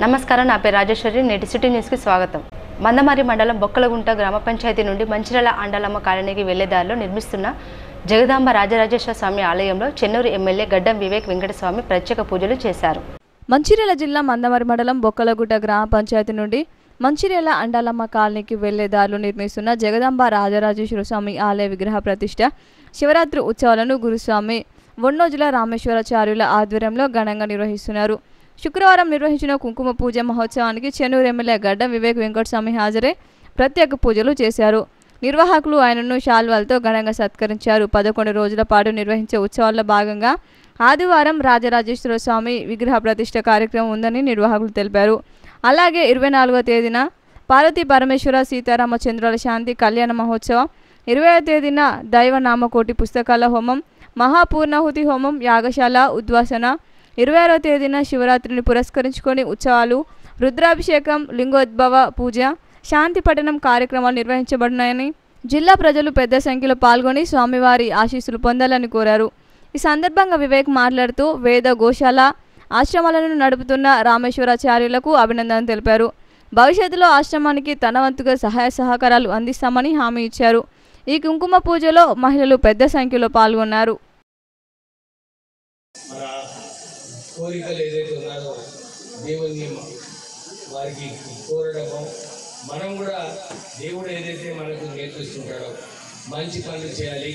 నమస్కారం, నా పేరు రాజేశ్వరి. నేటి సిటీ న్యూస్కి స్వాగతం. మందమర్రి మండలం బొక్కలగుంట గ్రామ పంచాయతీ నుండి మంచిర్యాల అండాలమ్మ కాలనీకి వెళ్లే దారిలో నిర్మిస్తున్న జగదాంబ రాజరాజేశ్వర స్వామి ఆలయంలో చెన్నూరు ఎమ్మెల్యే గడ్డం వివేక్ వెంకటస్వామి ప్రత్యేక పూజలు చేశారు. మంచిర్యాల జిల్లా మందమర్రి మండలం బొక్కలగుంట గ్రామ పంచాయతీ నుండి మంచిర్యాల అండాలమ్మ కాలనీకి వెళ్లే దారిలో నిర్మిస్తున్న జగదాంబ రాజరాజేశ్వర స్వామి ఆలయ విగ్రహ ప్రతిష్ట శివరాత్రి ఉత్సవాలను గురుస్వామి వన్నోజుల రామేశ్వరాచార్యుల ఆధ్వర్యంలో ఘనంగా నిర్వహిస్తున్నారు. శుక్రవారం నిర్వహించిన కుంకుమ పూజ మహోత్సవానికి చెన్నూరు ఎమ్మెల్యే గడ్డం వివేక్ వెంకటస్వామి హాజరై ప్రత్యేక పూజలు చేశారు. నిర్వాహకులు ఆయనను శాల్వాలతో ఘనంగా సత్కరించారు. 11 రోజుల పాటు నిర్వహించే ఉత్సవాల్లో భాగంగా ఆదివారం రాజరాజేశ్వర స్వామి విగ్రహ ప్రతిష్ట కార్యక్రమం ఉందని నిర్వాహకులు తెలిపారు. అలాగే 24వ తేదీన పార్వతీ పరమేశ్వర సీతారామచంద్రుల శాంతి కళ్యాణ మహోత్సవం, 20వ తేదీన దైవ నామకోటి పుస్తకాల హోమం, మహాపూర్ణాహుతి హోమం, యాగశాల ఉద్వాసన, 26వ తేదీన శివరాత్రిని పురస్కరించుకొని ఉత్సవాలు, రుద్రాభిషేకం, లింగోద్భవ పూజ, శాంతి పఠనం కార్యక్రమాలు నిర్వహించబడినాయని జిల్లా ప్రజలు పెద్ద సంఖ్యలో పాల్గొని స్వామివారి ఆశీస్సులు పొందాలని కోరారు. ఈ సందర్భంగా వివేక్ మాట్లాడుతూ వేద గోశాల ఆశ్రమాలను నడుపుతున్న రామేశ్వరాచార్యులకు అభినందనలు తెలిపారు. భవిష్యత్తులో ఆశ్రమానికి తన వంతుగా సహాయ సహకారాలు అందిస్తామని హామీ ఇచ్చారు. ఈ కుంకుమ పూజలో మహిళలు పెద్ద సంఖ్యలో పాల్గొన్నారు. కోరికలు ఏదైతే ఉన్నారో దేవుని వారికి కోరడము, మనం కూడా దేవుడు ఏదైతే మనకు నేర్పిస్తుంటాడో మంచి పనులు చేయాలి,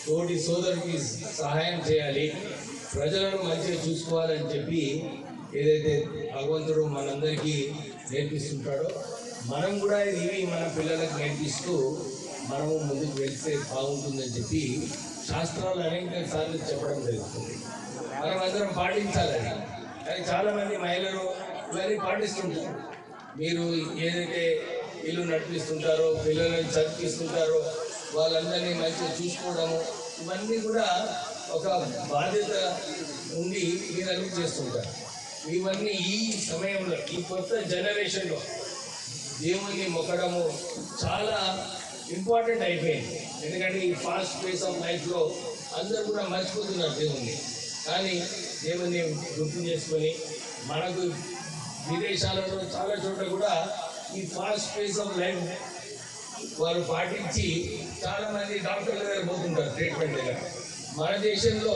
తోటి సోదరుడికి సహాయం చేయాలి, ప్రజలను మంచిగా చూసుకోవాలని చెప్పి ఏదైతే భగవంతుడు మనందరికీ నేర్పిస్తుంటాడో మనం కూడా ఇవి మన పిల్లలకు నేర్పిస్తూ మనము ముందుకు వెళ్తే బాగుంటుందని చెప్పి శాస్త్రాలు అనేక సార్లు చెప్పడం జరుగుతుంది. మనం అందరం పాటించాలని. కానీ చాలామంది మహిళలు ఇవన్నీ పాటిస్తుంటారు. మీరు ఏదైతే ఇల్లు నడిపిస్తుంటారో, పిల్లలను చదివిస్తుంటారో, వాళ్ళందరినీ మంచిగా చూసుకోవడము, ఇవన్నీ కూడా ఒక బాధ్యత ఉండి మీరు అన్ని చేస్తుంటారు. ఇవన్నీ ఈ సమయంలో, ఈ కొత్త జనరేషన్లో దేవుణ్ణి మొక్కడము చాలా ఇంపార్టెంట్ అయిపోయింది. ఎందుకంటే ఈ ఫాస్ట్ పేస్ ఆఫ్ లైఫ్లో అందరూ కూడా మర్చిపోతున్నారు దేవుణ్ణి. కానీ దేవుణ్ణి గుర్తు చేసుకొని మనకు విదేశాలలో చాలా చోట్ల కూడా ఈ ఫాస్ట్ పేస్ ఆఫ్ లైఫ్ వారు పాటించి చాలామంది డాక్టర్ల దగ్గర పోతుంటారు ట్రీట్మెంట్ దగ్గర. మన దేశంలో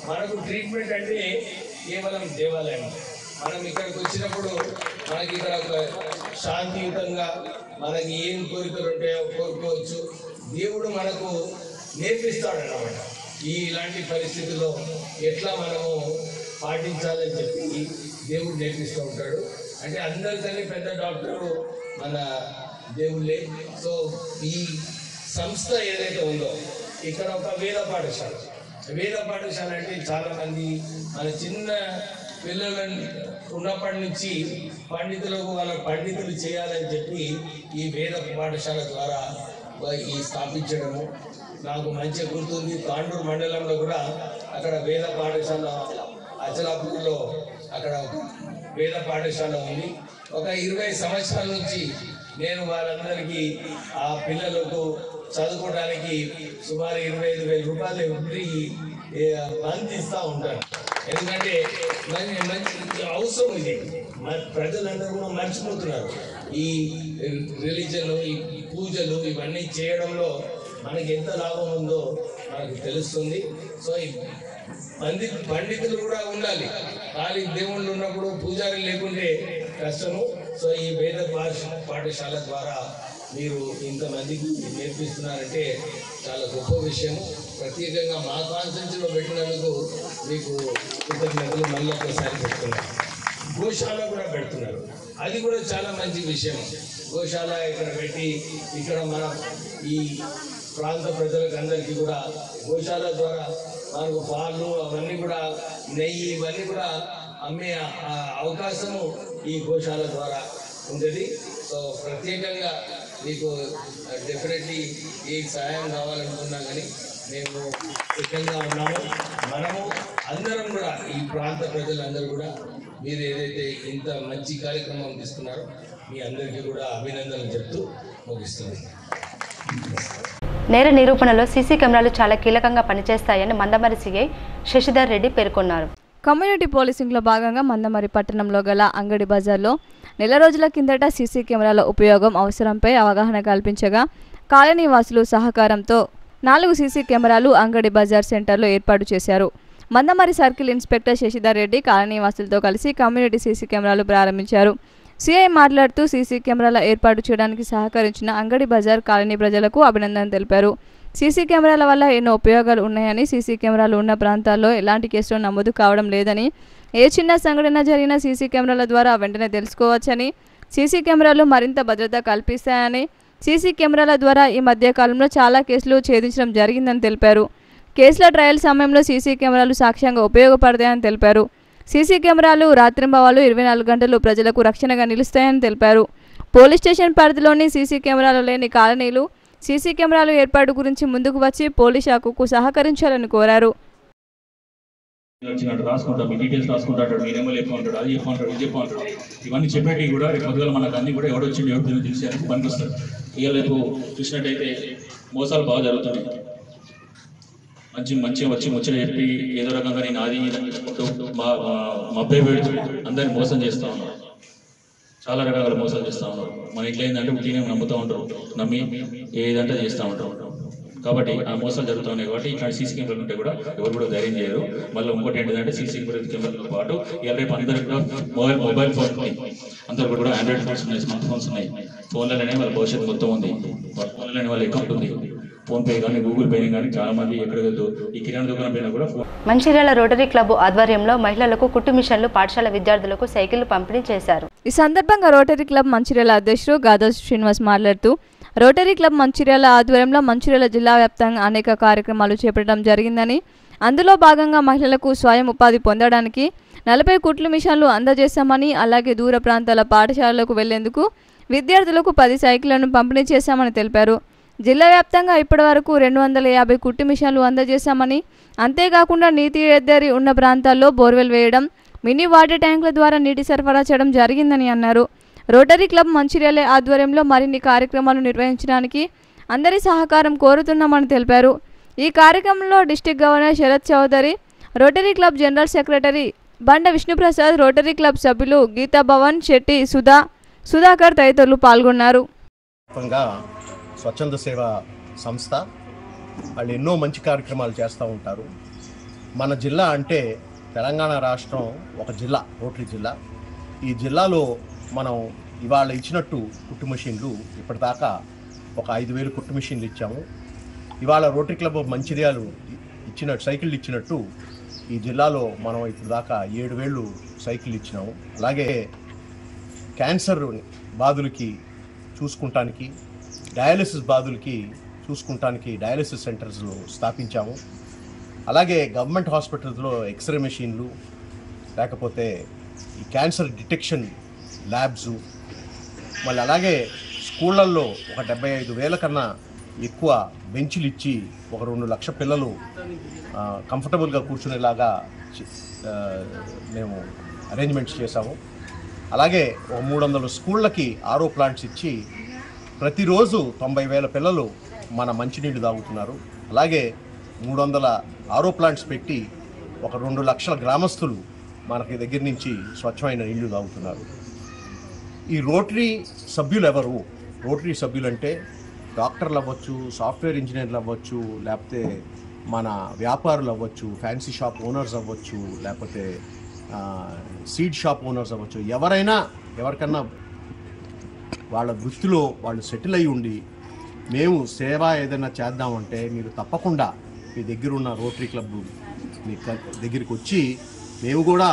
మనకు ట్రీట్మెంట్ అంటే కేవలం దేవాలయం. మనం ఇక్కడికి వచ్చినప్పుడు మనకి ఇక్కడ ఒక శాంతియుతంగా మనకి ఏం కోరికలు ఉంటాయో కోరుకోవచ్చు. దేవుడు మనకు నేర్పిస్తాడు అన్నమాట. ఇలాంటి పరిస్థితుల్లో ఎట్లా మనము పాటించాలని చెప్పి దేవుడు నేర్పిస్తూ ఉంటాడు. అంటే అందరికీ పెద్ద డాక్టరు మన దేవుళ్ళే. సో ఈ సంస్థ ఏదైతే ఉందో ఇక్కడ ఒక వేద పాఠశాల అంటే చాలామంది మన చిన్న పిల్లలను ఉన్నప్పటి నుంచి పండితులకు వాళ్ళ పండితులు చేయాలని చెప్పి ఈ వేద పాఠశాల ద్వారా ఈ స్థాపించడము నాకు మంచిగా గుర్తుంది. తాండూరు మండలంలో కూడా అక్కడ వేద పాఠశాల, అచలాపూర్లో అక్కడ ఒక వేద పాఠశాల ఉంది. ఒక 20 సంవత్సరాల నుంచి నేను వాళ్ళందరికీ ఆ పిల్లలకు చదువుకోవడానికి సుమారు 25,000 రూపాయలు ఎవ్రీ మంత్ ఇస్తూ ఉంటాను. ఎందుకంటే మంచి అవసరం ఇది. ప్రజలందరూ కూడా మర్చిపోతున్నారు ఈ రిలీజన్, ఈ పూజలు ఇవన్నీ చేయడంలో మనకి ఎంత లాభం ఉందో మనకు తెలుస్తుంది. సో ఈ పండితులు కూడా ఉండాలి. ఖాళీ దేవుళ్ళు ఉన్నప్పుడు పూజారి లేకుంటే కష్టము. సో ఈ వేద పాఠశాల ద్వారా మీరు ఇంతమందికి నేర్పిస్తున్నారంటే చాలా గొప్ప విషయము. ప్రత్యేకంగా మా కాన్సెన్స్లో పెట్టినందుకు మీకు కృతజ్ఞతలు మళ్ళీ ఒకసారి పెడుతున్నారు. గోశాల కూడా పెడుతున్నారు, అది కూడా చాలా మంచి విషయం. గోశాల ఇక్కడ పెట్టి ఇక్కడ మన ఈ ప్రాంత ప్రజలకు అందరికీ కూడా గోశాల ద్వారా మనకు పాలు అవన్నీ కూడా, నెయ్యి ఇవన్నీ కూడా అమ్మే అవకాశము ఈ గోశాల ద్వారా ఉంటుంది. సో ప్రత్యేకంగా మీకు డెఫినెట్లీ ఈ సహాయం కావాలనుకున్నా కానీ మేము సిద్ధంగా ఉన్నాము. మనము అందరం కూడా ఈ ప్రాంత ప్రజలందరూ కూడా మీరు ఏదైతే ఇంత మంచి కార్యక్రమం తీసుకున్నారో మీ అందరికీ కూడా అభినందనలు చెప్తూ ముగిస్తున్నాను. నేర నిరూపణలో సీసీ కెమెరాలు చాలా కీలకంగా పనిచేస్తాయని మందమర్రి సీఐ శశిధర్ రెడ్డి పేర్కొన్నారు. కమ్యూనిటీ పోలీసింగ్లో భాగంగా మందమరి పట్టణంలో గల అంగడి బజార్లో నెల రోజుల కిందట సీసీ కెమెరాల ఉపయోగం అవసరంపై అవగాహన కల్పించగా కాలనీ వాసులు సహకారంతో 4 సీసీ కెమెరాలు అంగడి బజార్ సెంటర్లో ఏర్పాటు చేశారు. Mandamarri circle inspector Sasidhar Reddy colony వాసులతో కలిసి కమ్యూనిటీ సీసీ కెమెరాలు ప్రారంభించారు. సిఐ మాట్లాడుతూ సీసీ కెమెరాల ఏర్పాటు చేయడానికి సహకరించిన అంగడి బజార్ కాలనీ ప్రజలకు అభినందన తెలిపారు. సీసీ కెమెరాల వల్ల ఎన్నో ఉపయోగాలు ఉన్నాయని, సీసీ కెమెరాలు ఉన్న ప్రాంతాల్లో ఎలాంటి కేసులు నమోదు కావడం లేదని, ఏ చిన్న సంఘటన జరిగినా సీసీ కెమెరాల ద్వారా వెంటనే తెలుసుకోవచ్చని, సీసీ కెమెరాలు మరింత భద్రత కల్పిస్తాయని, సీసీ కెమెరాల ద్వారా ఈ మధ్య కాలంలో చాలా కేసులు ఛేదించడం జరిగిందని తెలిపారు. కేసుల ట్రయల్ సమయంలో సీసీ కెమెరాలు సాక్ష్యంగా ఉపయోగపడతాయని తెలిపారు. సీసీ కెమెరాలు రాత్రింబవళ్ళు 24 గంటలు ప్రజలకు రక్షణగా నిలుస్తాయని తెలిపారు. పోలీస్ స్టేషన్ పరిధిలోని సీసీ కెమెరాలు లేని కాలనీలు సీసీ కెమెరాలు ఏర్పాటు గురించి ముందుకు వచ్చి పోలీస్ శాఖకు సహకరించాలని కోరారు. రాసుకుంటాం, డీటెయిల్స్ రాసుకుంటాడు, మీరేమో లేకుంటాడు, అది చెప్పంటాడు, ఇది చెప్పంటాడు, ఇవన్నీ చెప్పేటి కూడా రేపు పొద్దుగా మనకు అన్ని కూడా ఎవడొచ్చిండు ఎవరు తెలిసేందుకు పనికొస్తారు. ఇక రేపు చూసినట్టయితే మోసాలు బాగా జరుగుతున్నాయి. మంచిగా వచ్చి ముచ్చట చెప్పి ఏదో రకంగా నేను అది మా అబ్బాయి పెడుతూ అందరినీ మోసం చేస్తూ ఉన్నారు. చాలా రకాల మోసాలు చేస్తూ ఉన్నారు. మన ఇట్లా ఏంటంటే ఉట్టినే నమ్ముతూ ఉంటారు, నమ్మి ఏదంటే చేస్తూ ఉంటారు. కాబట్టి ఆ మోసాలు జరుగుతూ ఉన్నాయి. కాబట్టి ఇట్లాంటి సీసీ కెమెరాలు ఉంటే కూడా ఎవరు కూడా ధైర్యం చేయరు. మళ్ళీ ఇంకోటి ఏంటంటే సీసీ కెమెరాలతో పాటు ఇలా రేపు అందరికి కూడా మొబైల్ ఫోన్ ఉన్నాయి. అందరు కూడా ఆండ్రాయిడ్ ఫోన్స్ ఉన్నాయి, స్మార్ట్ ఫోన్స్ ఉన్నాయి. ఫోన్లలోనే వాళ్ళ భవిష్యత్తు మొత్తం ఉంది. వాళ్ళ ఫోన్లలోనే వాళ్ళ అకౌంట్ ఉంది. ఫోన్పే కానీ గూగుల్ పే కానీ చాలా మంది ఎక్కడికి ఈ కిరాణా దుకాణం పైన కూడా. మంచిర్యాల రోటరీ క్లబ్ ఆధ్వర్యంలో మహిళలకు కుట్టు మిషన్లు, పాఠశాల విద్యార్థులకు సైకిళ్లు పంపిణీ చేశారు. ఈ సందర్భంగా రోటరీ క్లబ్ మంచిర్యాల అధ్యక్షుడు గాదా శ్రీనివాస్ మాట్లాడుతూ రోటరీ క్లబ్ మంచిర్యాల ఆధ్వర్యంలో మంచిర్యాల జిల్లా వ్యాప్తంగా అనేక కార్యక్రమాలు చేపట్టడం జరిగిందని, అందులో భాగంగా మహిళలకు స్వయం ఉపాధి పొందడానికి 40 కుట్లు మిషన్లు అందజేశామని, అలాగే దూర ప్రాంతాల పాఠశాలలకు వెళ్లేందుకు విద్యార్థులకు 10 సైకిళ్లను పంపిణీ చేశామని తెలిపారు. జిల్లా వ్యాప్తంగా ఇప్పటి వరకు 250 కుట్టు మిషన్లు అందజేశామని, అంతేకాకుండా నీటి ఎద్దడి ఉన్న ప్రాంతాల్లో బోర్వెల్ వేయడం, మినీ వాటర్ ట్యాంకుల ద్వారా నీటి సరఫరా చేయడం జరిగిందని అన్నారు. రోటరీ క్లబ్ మంచిర్యాల ఆధ్వర్యంలో మరిన్ని కార్యక్రమాలు నిర్వహించడానికి అందరి సహకారం కోరుతున్నామని తెలిపారు. ఈ కార్యక్రమంలో district governor Sharath Chowdary, rotary club general secretary Banda Vishnuprasad, rotary club సభ్యులు గీతా భవన్, శెట్టి సుధాకర్ తదితరులు పాల్గొన్నారు. స్వచ్ఛంద సేవా సంస్థ వాళ్ళు ఎన్నో మంచి కార్యక్రమాలు చేస్తూ ఉంటారు. మన జిల్లా అంటే తెలంగాణ రాష్ట్రం ఒక జిల్లా, రోటరీ జిల్లా. ఈ జిల్లాలో మనం ఇవాళ ఇచ్చినట్టు కుట్టు మిషన్లు ఇప్పటిదాకా ఒక 5,000 కుట్టు మిషన్లు ఇచ్చాము. ఇవాళ రోటరీ క్లబ్ ఆఫ్ మంచిర్యాలు సైకిళ్ళు ఇచ్చినట్టు ఈ జిల్లాలో మనం ఇప్పుడు దాకా 7,000 సైకిళ్ళు ఇచ్చినాము. అలాగే క్యాన్సర్ బాధులకి చూసుకుంటానికి, డయాలసిస్ బాధులకి చూసుకుంటానికి డయాలసిస్ సెంటర్స్లో స్థాపించాము. అలాగే గవర్నమెంట్ హాస్పిటల్స్లో ఎక్స్రే మెషిన్లు, లేకపోతే ఈ క్యాన్సర్ డిటెక్షన్ ల్యాబ్స్, మళ్ళీ అలాగే స్కూళ్ళల్లో ఒక 75,000 కన్నా ఎక్కువ బెంచ్లు ఇచ్చి ఒక 2 లక్షల పిల్లలు కంఫర్టబుల్గా కూర్చునేలాగా మేము అరేంజ్మెంట్స్ చేశాము. అలాగే ఒక 300 స్కూళ్ళకి ఆరో ప్లాంట్స్ ఇచ్చి ప్రతిరోజు 90,000 పిల్లలు మన మంచినీళ్ళు తాగుతున్నారు. అలాగే 300 ఆరో ప్లాంట్స్ పెట్టి ఒక 2 లక్షల గ్రామస్తులు మనకి దగ్గర నుంచి స్వచ్ఛమైన నీళ్లు తాగుతున్నారు. ఈ రోటరీ సభ్యులు ఎవరు? రోటరీ సభ్యులు అంటే డాక్టర్లు అవ్వచ్చు, సాఫ్ట్వేర్ ఇంజనీర్లు అవ్వచ్చు, లేకపోతే మన వ్యాపారులు అవ్వచ్చు, ఫ్యాన్సీ షాప్ ఓనర్స్ అవ్వచ్చు, లేకపోతే సీడ్ షాప్ ఓనర్స్ అవ్వచ్చు. ఎవరికన్నా వాళ్ళ వృత్తిలో వాళ్ళు సెటిల్ అయి ఉండి మేము సేవ ఏదైనా చేద్దామంటే మీరు తప్పకుండా మీ దగ్గరున్న రోటరీ క్లబ్ మీ దగ్గరికి వచ్చి మేము కూడా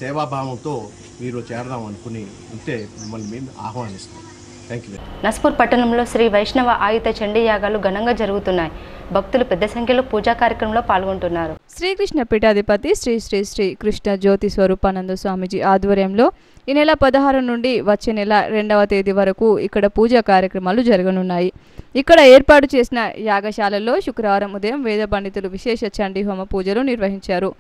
సేవాభావంతో మీరు చేరదాం అనుకుని ఉంటే మిమ్మల్ని మేము ఆహ్వానిస్తాం. Thank you. నస్పూర్ పట్టణంలో శ్రీ వైష్ణవ ఆయుధ చండీ యాగాలు ఘనంగా జరుగుతున్నాయి. భక్తులు పెద్ద సంఖ్యలో పూజా కార్యక్రమంలో పాల్గొంటున్నారు. శ్రీకృష్ణ పీఠాధిపతి శ్రీ శ్రీ శ్రీ కృష్ణ జ్యోతి స్వరూపానంద స్వామీజీ ఆధ్వర్యంలో ఈ నెల 16 నుండి వచ్చే నెల 2వ తేదీ వరకు ఇక్కడ పూజా కార్యక్రమాలు జరగనున్నాయి. ఇక్కడ ఏర్పాటు చేసిన యాగశాలలో శుక్రవారం ఉదయం వేద పండితులు విశేష చండీ హోమ పూజలు నిర్వహించారు.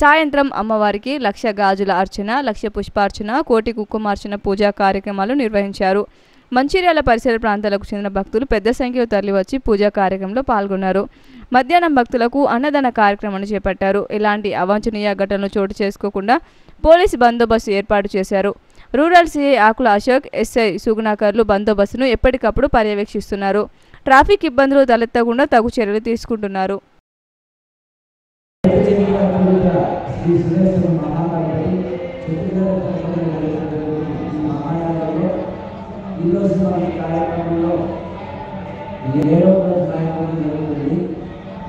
సాయంత్రం అమ్మవారికి 1,00,000 గాజుల అర్చన, 1,00,000 పుష్పార్చన, 1,00,000 కుంకుమార్చన పూజా కార్యక్రమాలు నిర్వహించారు. మంచిర్యాల పరిసర ప్రాంతాలకు చెందిన భక్తులు పెద్ద సంఖ్యలో తరలివచ్చి పూజా కార్యక్రమంలో పాల్గొన్నారు. మధ్యాహ్నం భక్తులకు అన్నదాన కార్యక్రమాన్ని చేపట్టారు. ఎలాంటి అవాంఛనీయ ఘటనలు చోటు చేసుకోకుండా పోలీసు బందోబస్తు ఏర్పాటు చేశారు. రూరల్ సిఐ ఆకుల అశోక్, ఎస్ఐ సుగుణాకర్లు బందోబస్తును ఎప్పటికప్పుడు పర్యవేక్షిస్తున్నారు. ట్రాఫిక్ ఇబ్బందులు తలెత్తకుండా తగు చర్యలు తీసుకుంటున్నారు.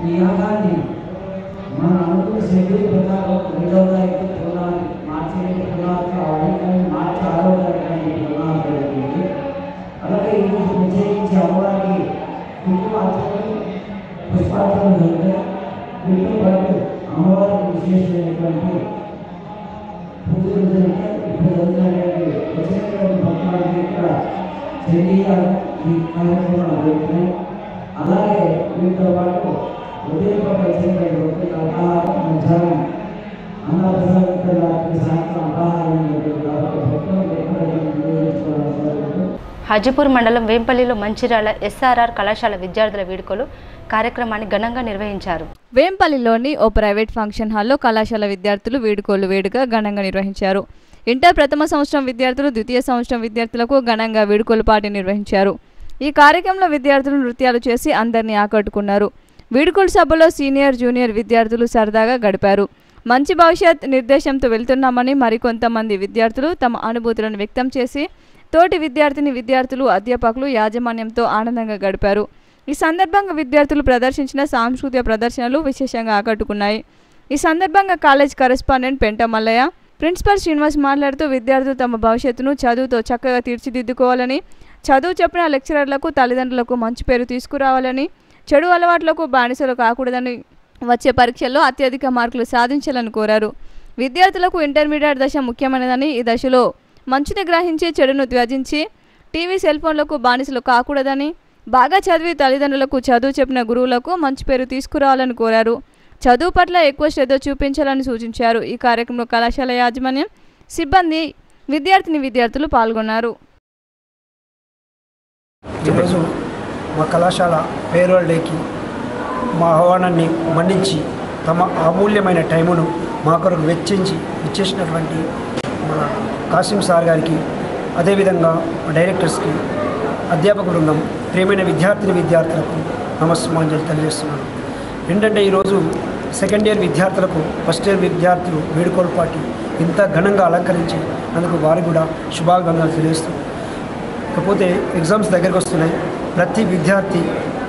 ఈ యాగాన్ని మన అనుకున్న షెడ్యూల్ ప్రకారం 2వ తారీఖు పునాది మార్చి పునాది కావాలి, కానీ మార్చి 6వ తారీఖు పునాది జరుగుతుంది. అలాగే ఈరోజు ప్రత్యేకించి అమ్మవారికి కుంకుమ అర్చనలు, పుష్పార్చనలు జరుగుతాయి. వీటితో పాటు అమ్మవారికి విశేషమైనటువంటి పూజలు జరుగుతాయి. ఇప్పుడు జరుగుతున్నటువంటి వచ్చినటువంటి భక్తులకి ఇక్కడ చండీయాలు ఈ కార్యక్రమాలు జరుగుతున్నాయి. అలాగే వీటితో పాటు ఉదయం వచ్చినటువంటి అల్పాహారం, మధ్యాహ్నం అన్నప్రసాదం, సాయంత్రం అల్పాహారం కాబట్టి భక్తులు నిర్వహించుకోవడం. హాజీపూర్ మండలం వేంపల్లిలో మంచిర్యాల ఎస్ఆర్ఆర్ కళాశాల విద్యార్థుల వేడుకలు కార్యక్రమాన్ని ఘనంగా నిర్వహించారు. వేంపల్లిలోని ఓ ప్రైవేట్ ఫంక్షన్ హాల్లో కళాశాల విద్యార్థులు వేడుకలు వేడుక ఘనంగా నిర్వహించారు. ఇంటర్ ప్రథమ సంవత్సరం విద్యార్థులు, ద్వితీయ సంవత్సరం విద్యార్థులకు ఘనంగా వేడుకల పార్టీ నిర్వహించారు. ఈ కార్యక్రమంలో విద్యార్థులు నృత్యాలు చేసి అందరినీ ఆకట్టుకున్నారు. వీడుకోలు సభలో సీనియర్, జూనియర్ విద్యార్థులు సరదాగా గడిపారు. మంచి భవిష్యత్ నిర్దేశంతో వెళ్తున్నామని మరికొంతమంది విద్యార్థులు తమ అనుభూతులను వ్యక్తం చేసి తోటి విద్యార్థులు, అధ్యాపకులు, యాజమాన్యంతో ఆనందంగా గడిపారు. ఈ సందర్భంగా విద్యార్థులు ప్రదర్శించిన సాంస్కృతిక ప్రదర్శనలు విశేషంగా ఆకట్టుకున్నాయి. ఈ సందర్భంగా కాలేజ్ కరెస్పాండెంట్ పెంట మల్లయ్య, ప్రిన్సిపల్ శ్రీనివాస్ మాట్లాడుతూ విద్యార్థులు తమ భవిష్యత్తును చదువుతో చక్కగా తీర్చిదిద్దుకోవాలని, చదువు చెప్పిన లెక్చరర్లకు, తల్లిదండ్రులకు మంచి పేరు తీసుకురావాలని, చెడు అలవాట్లకు బానిసలు కాకూడదని, వచ్చే పరీక్షల్లో అత్యధిక మార్కులు సాధించాలని కోరారు. విద్యార్థులకు ఇంటర్మీడియట్ దశ ముఖ్యమైనదని, ఈ దశలో మంచిని గ్రహించి చెడును త్యజించి టీవీ, సెల్ ఫోన్లకు బానిసలు కాకూడదని, బాగా చదివి తల్లిదండ్రులకు, చదువు చెప్పిన గురువులకు మంచి పేరు తీసుకురావాలని కోరారు. చదువు పట్ల ఎక్కువ శ్రద్ధ చూపించాలని సూచించారు. ఈ కార్యక్రమంలో కళాశాల యాజమాన్యం, సిబ్బంది, విద్యార్థులు పాల్గొన్నారు. ఈరోజు మా కళాశాల ఫేర్వెల్ డేకి మా ఆహ్వానాన్ని మన్నించి తమ అమూల్యమైన టైమును మా కొరకు వెచ్చించి ఇచ్చేసినటువంటి మన కాసిం సార్ గారికి, అదేవిధంగా డైరెక్టర్స్కి, అధ్యాపక బృందం, ప్రియమైన విద్యార్థులకు నమస్సుమాంజలి తెలియజేస్తున్నాను. ఏంటంటే ఈరోజు సెకండ్ ఇయర్ విద్యార్థులకు ఫస్ట్ ఇయర్ విద్యార్థులు వేడుకోలు పార్టీ ఇంత ఘనంగా అలంకరించి అందుకు వారికి కూడా శుభాకాంక్షలు తెలియజేస్తూ, కాకపోతే ఎగ్జామ్స్ దగ్గరికి వస్తున్నాయి. ప్రతి విద్యార్థి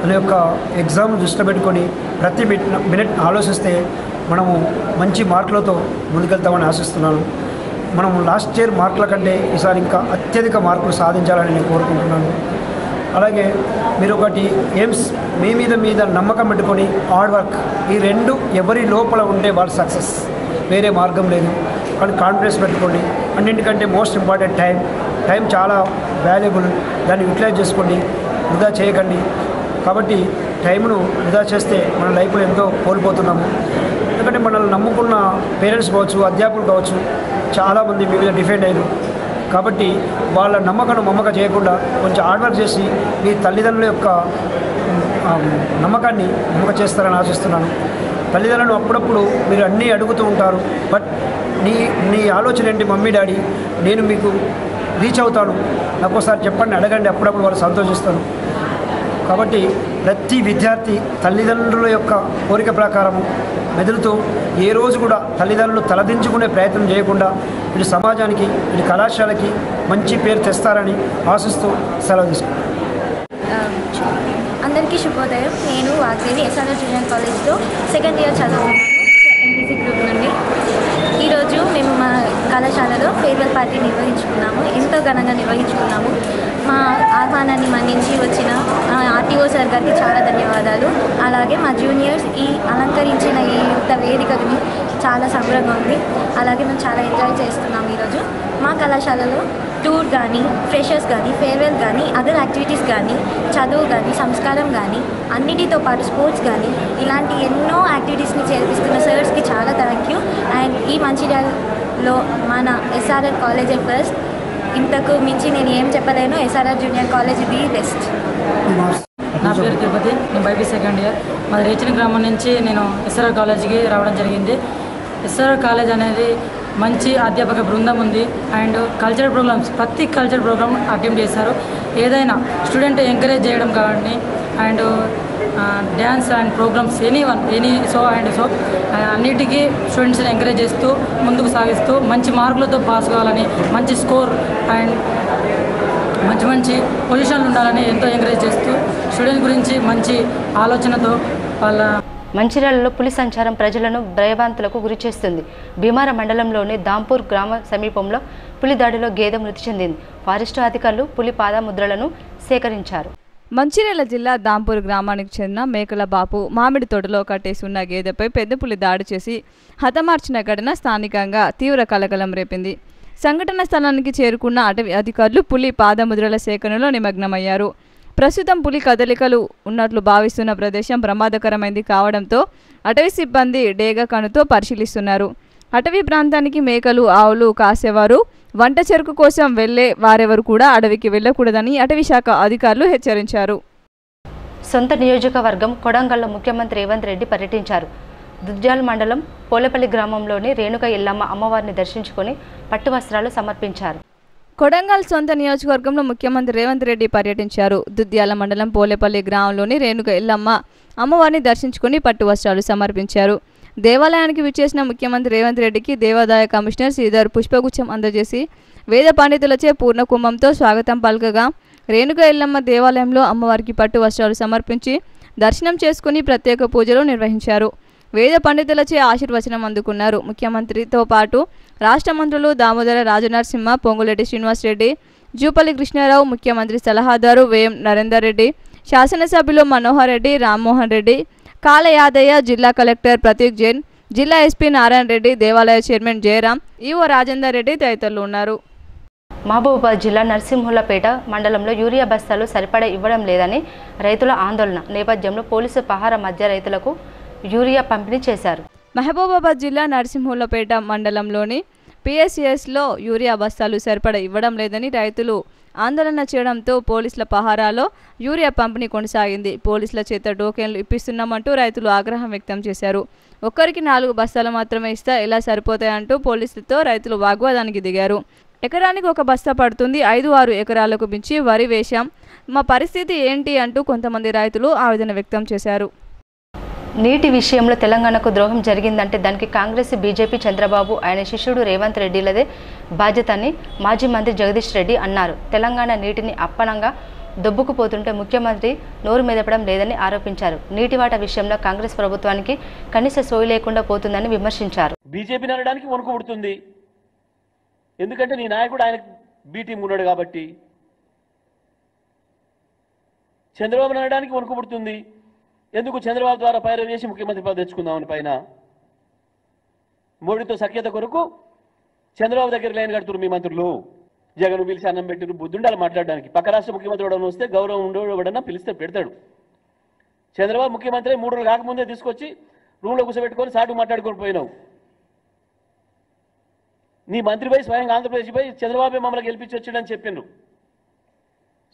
అనే యొక్క ఎగ్జామ్ దృష్టిలో పెట్టుకొని ప్రతి మినిట్ ఆలోచిస్తే మనము మంచి మార్కులతో ముందుకెళ్తామని ఆశిస్తున్నాను. మనం లాస్ట్ ఇయర్ మార్కుల కంటే ఈసారి ఇంకా అత్యధిక మార్కులు సాధించాలని నేను కోరుకుంటున్నాను. అలాగే మీరు ఒకటి ఎయిమ్స్ మీ మీద నమ్మకం పెట్టుకొని హార్డ్ వర్క్, ఈ రెండు ఎవరి లోపల ఉంటే వాళ్ళు సక్సెస్, వేరే మార్గం లేదు. కానీ కాన్ఫిడెన్స్ పెట్టుకోండి. అన్నింటికంటే మోస్ట్ ఇంపార్టెంట్ టైం చాలా వాల్యుబుల్, దాన్ని యూటిలైజ్ చేసుకోండి, వృధా చేయకండి. కాబట్టి టైంను వృధా చేస్తే మన లైఫ్లో ఎంతో కోల్పోతున్నాము. ఎందుకంటే మనల్ని నమ్ముకున్న పేరెంట్స్ కావచ్చు, అధ్యాపకులు కావచ్చు, చాలామంది మీ మీద డిఫెండ్ అయ్యారు. కాబట్టి వాళ్ళ నమ్మకం చేయకుండా కొంచెం హార్డ్ వర్క్ చేసి మీ తల్లిదండ్రుల యొక్క నమ్మకాన్ని చేస్తారని ఆశిస్తున్నాను. తల్లిదండ్రులను అప్పుడప్పుడు మీరు అన్నీ అడుగుతూ ఉంటారు, బట్ నీ ఆలోచన ఏంటి మమ్మీ డాడీ, నేను మీకు రీచ్ అవుతాను, నాకు ఒకసారి చెప్పండి, అడగండి, అప్పుడప్పుడు వాళ్ళు సంతోషిస్తారు. కాబట్టి ప్రతి విద్యార్థి తల్లిదండ్రుల యొక్క కోరిక ప్రకారం మెదులుతూ ఏ రోజు కూడా తల్లిదండ్రులు తలదించుకునే ప్రయత్నం చేయకుండా ఇటు సమాజానికి, ఇటు కళాశాలకి మంచి పేరు తెస్తారని ఆశిస్తూ సెలవు తీసుకుంటాను. అందరికీ శుభోదయం. నేను వాగ్దేవి ఎస్ఆర్ఆర్ జూనియర్ కాలేజ్లో సెకండ్ ఇయర్ చదువుతున్నాను, ఎంపీసీ గ్రూప్ నుండి. ఈరోజు మేము మా కళాశాలలో ఫేర్వెల్ పార్టీ నిర్వహించుకున్నాము. ఎంతో ఘనంగా నిర్వహించుకున్నాము. మా ఆహ్వానాన్ని మన్నించి వచ్చిన ఆర్టీఓ సార్ గారికి చాలా ధన్యవాదాలు. అలాగే మా జూనియర్స్ ఈ అలంకరించిన ఈ యుక్త వేదికని చాలా సంబరంగా ఉంది. అలాగే మేము చాలా ఎంజాయ్ చేస్తున్నాము. ఈరోజు మా కళాశాలలో టూర్ కానీ, ఫ్రెషర్స్ కానీ, ఫేర్వెల్ కానీ, అదర్ యాక్టివిటీస్ కానీ, చదువు కానీ, సంస్కారం కానీ, అన్నిటితో పాటు స్పోర్ట్స్ కానీ, ఇలాంటి ఎన్నో యాక్టివిటీస్ని చేర్పిస్తున్న సర్స్కి చాలా థ్యాంక్ యూ. అండ్ ఈ మంచిర్యాలలో మన ఎస్ఆర్ఆర్ కాలేజ్ ఫస్ట్ ఇంతకు మించి నేను ఏం చెప్పలేను. SRR junior college the best. నా పేరు తిరుపతి, నేను బైపీ సెకండ్ ఇయర్. మాది రేచిన గ్రామం నుంచి నేను ఎస్ఆర్ఆర్ కాలేజీకి రావడం జరిగింది. ఎస్ఆర్ఆర్ కాలేజ్ అనేది మంచి అధ్యాపక బృందం ఉంది అండ్ కల్చరల్ ప్రోగ్రామ్స్, ప్రతి కల్చరల్ ప్రోగ్రామ్ అటెంప్ట్ చేశారు. ఏదైనా స్టూడెంట్ ఎంకరేజ్ చేయడం కానీ and dance and programmes any so అన్నిటికీ స్టూడెంట్స్ని ఎంకరేజ్ చేస్తూ ముందుకు సాగిస్తూ మంచి మార్కులతో పాస్ కావాలని, మంచి స్కోర్ అండ్ మంచి పొజిషన్లు ఉండాలని ఎంతో ఎంకరేజ్ చేస్తూ స్టూడెంట్ గురించి మంచి ఆలోచనతో వాళ్ళ మంచిర్యాలలో పులి సంచారం ప్రజలను భయభ్రాంతులకు గురిచేస్తుంది. భీమార మండలంలోని దాంపూర్ గ్రామ సమీపంలో పులి దాడిలో గేదె మృతి చెందింది. ఫారెస్టు అధికారులు పులి పాదముద్రలను సేకరించారు. మంచిర్యాల జిల్లా దాంపూర్ గ్రామానికి చెందిన మేకల బాపు మామిడి తోటలో కట్టేసి ఉన్న గేదెపై పెద్ద పులి దాడి చేసి హతమార్చిన ఘటన స్థానికంగా తీవ్ర కలకలం రేపింది. సంఘటన స్థలానికి చేరుకున్న అటవీ అధికారులు పులి పాదముద్రల సేకరణలో నిమగ్నమయ్యారు. ప్రస్తుతం పులి కదలికలు ఉన్నట్లు భావిస్తున్న ప్రదేశం ప్రమాదకరమైంది కావడంతో అటవీ సిబ్బంది డేగ కనుతో పరిశీలిస్తున్నారు. అటవీ ప్రాంతానికి మేకలు, ఆవులు కాసేవారు, వంట చెరుకు కోసం వెళ్లే వారెవరు కూడా అడవికి వెళ్లకూడదని అటవీ శాఖ అధికారులు హెచ్చరించారు. సొంత నియోజకవర్గం కొడంగల్లో ముఖ్యమంత్రి రేవంత్ రెడ్డి పర్యటించారు. దుద్యాల మండలం పోలేపల్లి గ్రామంలోని రేణుక ఎల్లమ్మ అమ్మవారిని దర్శించుకొని పట్టు వస్త్రాలు సమర్పించారు. కొడంగల్ సొంత నియోజకవర్గంలో ముఖ్యమంత్రి రేవంత్ రెడ్డి పర్యటించారు. దుద్యాల మండలం పోలేపల్లి గ్రామంలోని రేణుక ఎల్లమ్మ అమ్మవారిని దర్శించుకుని పట్టు వస్త్రాలు సమర్పించారు. దేవాలయానికి విచ్చేసిన ముఖ్యమంత్రి రేవంత్ రెడ్డికి దేవాదాయ కమిషనర్ శ్రీధర్ పుష్పగుచ్చం అందజేసి వేద పండితులచే పూర్ణ కుంభంతో స్వాగతం పలకగా రేణుక ఎల్లమ్మ దేవాలయంలో అమ్మవారికి పట్టు వస్త్రాలు సమర్పించి దర్శనం చేసుకుని ప్రత్యేక పూజలు నిర్వహించారు. వేద పండితులచే ఆశీర్వచనం అందుకున్నారు. ముఖ్యమంత్రితో పాటు రాష్ట్ర మంత్రులు దామోదర రాజనరసింహ, పొంగులేటి శ్రీనివాసరెడ్డి, జూపల్లి కృష్ణారావు, ముఖ్యమంత్రి సలహాదారు వేం నరేందర్ రెడ్డి, శాసనసభ్యులు మనోహర్ రెడ్డి, రామ్మోహన్ రెడ్డి, కాళ యాదయ్య, జిల్లా కలెక్టర్ ప్రతీక్ జైన్, జిల్లా ఎస్పీ నారాయణ రెడ్డి, దేవాలయ చైర్మన్ జయరాం, ఈవో రాజేందర్ రెడ్డి తదితరులు ఉన్నారు. మహబూబాబాద్ జిల్లా నర్సింహులపేట మండలంలో యూరియా బస్తాలు సరిపడా ఇవ్వడం లేదని రైతుల ఆందోళన నేపథ్యంలో పోలీసు పహార మధ్య రైతులకు యూరియా పంపిణీ చేశారు. మహబూబాబాద్ జిల్లా నర్సింహులపేట మండలంలోని పిఎస్సిఎస్లో యూరియా బస్తాలు సరిపడా ఇవ్వడం లేదని రైతులు ఆందోళన చేయడంతో పోలీసుల పహారాలో యూరియా పంపిణీ కొనసాగింది. పోలీసుల చేత టోకెన్లు ఇప్పిస్తున్నామంటూ రైతులు ఆగ్రహం వ్యక్తం చేశారు. ఒక్కరికి 4 బస్తాలు మాత్రమే ఇస్తా ఎలా సరిపోతాయంటూ పోలీసులతో రైతులు వాగ్వాదానికి దిగారు. ఎకరానికి 1 బస్తా పడుతుంది, 5-6 ఎకరాలకు మించి వరి వేశాం, మా పరిస్థితి ఏంటి అంటూ కొంతమంది రైతులు ఆవేదన వ్యక్తం చేశారు. నీటి విషయంలో తెలంగాణకు ద్రోహం జరిగిందంటే దానికి కాంగ్రెస్, బీజేపీ, చంద్రబాబు, ఆయన శిష్యుడు రేవంత్ రెడ్డిలదే బాధ్యత అని మాజీ మంత్రి జగదీష్ రెడ్డి అన్నారు. తెలంగాణ నీటిని అప్పనంగా దొబ్బుకుపోతుంటే ముఖ్యమంత్రి నోరు మెదపడం లేదని ఆరోపించారు. నీటి వాటా విషయంలో కాంగ్రెస్ ప్రభుత్వానికి కనీస సోయి లేకుండా పోతుందని విమర్శించారు. బీజేపీ అనడానికి వణుకు పుడుతుంది, ఎందుకంటే నీ నాయకుడు ఆయన బీ టీం ఉన్నాడు కాబట్టి. చంద్రబాబు అనడానికి వణుకు పుడుతుంది, ఎందుకు చంద్రబాబు ద్వారా పైరవ చేసి ముఖ్యమంత్రి పదవి తెచ్చుకుందామని పైన. మోడీతో సఖ్యత కొరకు చంద్రబాబు దగ్గర లైన్ కడుతున్నారు మీ మంత్రులు. జగన్ పిలిచి అన్నం పెట్టిరు, బుద్ధుండాలి మాట్లాడడానికి. పక్క రాష్ట్ర ముఖ్యమంత్రి ఎవడన్నా వస్తే గౌరవం ఉండేవాడన్నా పిలిస్తే పెడతాడు. చంద్రబాబు ముఖ్యమంత్రి 3 రోజులు కాకముందే తీసుకొచ్చి రూమ్లో కూర్చోబెట్టుకొని సాటు మాట్లాడుకొని పోయినావు. నీ మంత్రి పోయి స్వయంగా ఆంధ్రప్రదేశ్ పోయి చంద్రబాబు మమ్మల్ని గెలిపించి వచ్చాడని చెప్పిండ్రు.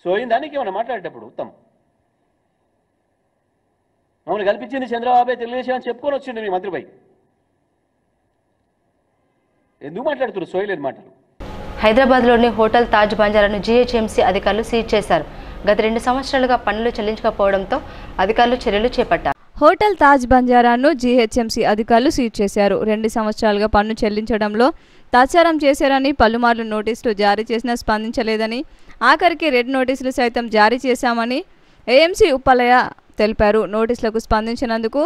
సోయిన దానికి ఏమన్నా మాట్లాడేటప్పుడు ఉత్తమ్ మమ్మల్ని కల్పించింది చంద్రబాబు తెలుగుదేశం అని చెప్పుకొని వచ్చిండు మీ మంత్రిపై. ఎందుకు మాట్లాడుతున్నారు సోయలేని మాటలు? హైదరాబాద్లోని హోటల్ తాజ్ బంజారాను జీహెచ్ఎంసీ అధికారులు సీజ్ చేశారు. గత 2 సంవత్సరాలుగా పన్నులు చెల్లించకపోవడంతో అధికారులు చర్యలు చేపట్టారు. హోటల్ తాజ్ బంజారాను జీహెచ్ఎంసీ అధికారులు సీజ్ చేశారు. 2 సంవత్సరాలుగా పన్ను చెల్లించడంలో తాత్సారం చేశారని, పలుమార్లు నోటీసులు జారీ చేసినా స్పందించలేదని, ఆఖరికి రెడ్ నోటీసులు సైతం జారీ చేశామని ఏఎంసీ ఉప్పలయ్య తెలిపారు. నోటీసులకు స్పందించినందుకు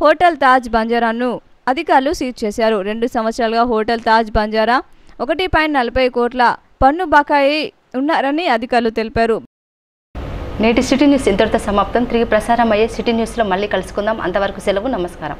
హోటల్ తాజ్ బంజారాను అధికారులు సీజ్ చేశారు. 2 సంవత్సరాలుగా హోటల్ తాజ్ బంజారా 1.40 కోట్ల పన్ను బకాయి ఉన్నారని అధికారులు తెలిపారు. నేటి సిటీ న్యూస్ ఇంతటితో సమాప్తం. తిరిగి ప్రసారం అయ్యే సిటీ న్యూస్లో మళ్ళీ కలుసుకుందాం. అంతవరకు సెలవు, నమస్కారం.